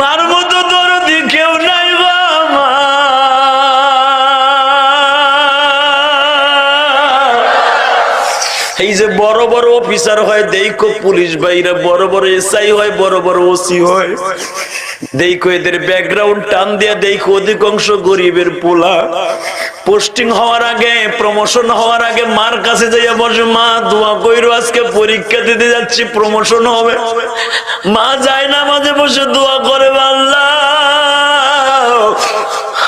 মার মতো দরদি কেউ নাই গো মা। এই যে বড় বড় অফিসার হয় দেখো, পুলিশ ভাইরা বড় বড় এসআই হয়, বড় বড় ওসি হয়, দেখো এদের ব্যাকগ্রাউন্ড টান দিয়ে দেখো অধিকাংশ গরিবের পোলা। পোস্টিং হওয়ার আগে, প্রমোশন হওয়ার আগে মার কাছে যাইয়া বসে, মা দোয়া কইরো আজকে পরীক্ষা দিতে যাচ্ছি, প্রমোশন হবে। মা যায় না, মাঝে বসে দোয়া করে, আল্লাহ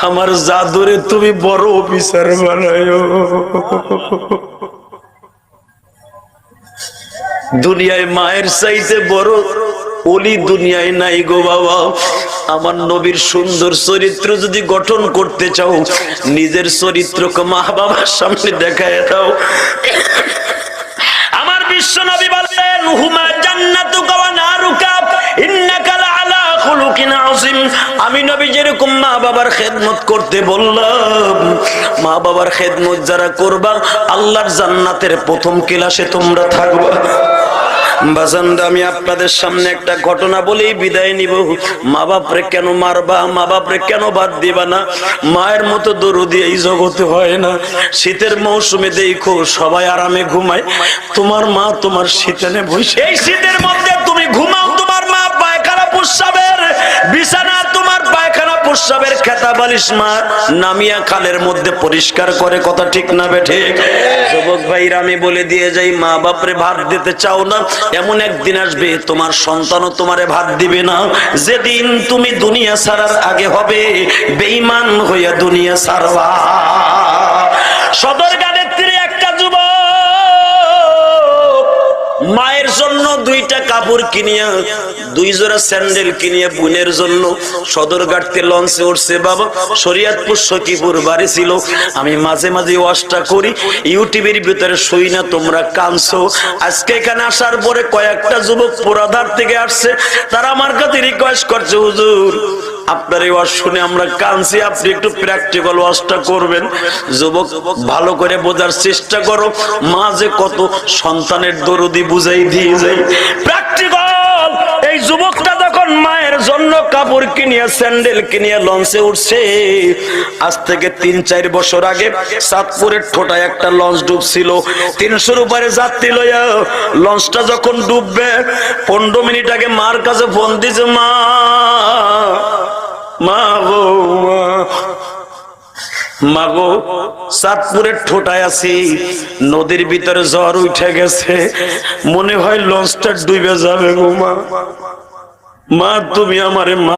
আমার জাদুরে তুমি বড় অফিসার বানায়ো। দুনিয়ায় মায়ের চাইতে বড় ওলি দুনিয়ায় নাই গো বাবা। আমার নবীর সুন্দর চরিত্র যদি গঠন করতে চাও, নিজের চরিত্রকে মা বাবার সামনে দেখায় দাও। আমার বিশ্ব নবী বললেন, হুমা জান্নাতুকা ওয়া নারুকা ইন্নাকা লাআলা খুলুকিন আযীম। আমি নবী যেরকম মা বাবার খেদমত করতে বললাম, মা বাবার খেদমত যারা করবা, আল্লাহর জান্নাতের প্রথম ক্লাসে তোমরা থাকবা। বাজানরা, আমি আপনাদের সামনে একটা ঘটনা বলেই বিদায় নিব। মা বাপরে কেন মারবা, মা বাপরে কেন বাদ দিবা না? মায়ের মতো দরদি এই জগতে হয় না। শীতের মৌসুমে দেখো সবাই আরামে ঘুমায়, তোমার মা তোমার শীতেনে বসে। এই শীতের মধ্যে তুমি ঘুমাও, তোমার মা পায়খানা প্রস্রাবের বিছানা, তোমার পায়খানা প্রস্রাবের খেতা বালিশ মা নামিয়া খালের মধ্যে পরিষ্কার করে। কথা ঠিক না বেঠে? যুবক ভাইরা, আমি বলে দিয়ে যাই, মা বাপরে ভাত দিতে চাও না, এমন একদিন আসবে তোমার সন্তানও তোমারে ভাত দিবে না। যেদিন তুমি দুনিয়া ছাড়ার আগে হবে বেঈমান হইয়া দুনিয়া ছাড়বা। সদরঘাটের তীরে একটা যুবক মায়ের জন্য দুইটা কাপড় কিনিয়া, দুই জোড়া স্যান্ডেল কিনিয়া বোনের জন্য সদরঘাটতে লঞ্চে উঠছে। বাবা, শরীয়তপুর সখীপুর বাড়ি ছিল। আমি মাঝে মাঝে ওয়াজটা করি, ইউটিউবের ভিতরে শুই না, তোমরা কানছো। আজকে এখানে আসার পরে কয়েকটা যুবক পোড়াধার থেকে আসছে, তারা আমার কাছে রিকোয়েস্ট করছে, হুজুর আপনার এই ওয়াজ শুনে আমরা কানছি, আপনি একটু প্র্যাকটিক্যাল ওয়াজটা করবেন। যুবক, ভালো করে বোঝার চেষ্টা করো, মা যে কত সন্তানের দরদি বুঝাই দিয়ে যায়। প্র্যাকটিক্যাল। এই যুবকটা যখন মায়ের জন্য কাপড় কিনিয়া স্যান্ডেল কিনিয়া লঞ্চে উঠছে, আজ থেকে ৩-৪ বছর আগে চাঁদপুরের ঠোঁটায় একটা লঞ্চ ডুবছিল। ৩০০-র উপরে যাত্রী লইয়া লঞ্চটা যখন ডুববে, 15 মিনিট আগে মার কাছে ফোন দিছে, মা মা গো মা গো, চাঁদপুরের ঠোঁটায় আছি, নদীর ভিতরে ঝড় উঠে গেছে, মনে হয় লঞ্চটা ডুবে যাবে গো মা। মা তুমি আমারে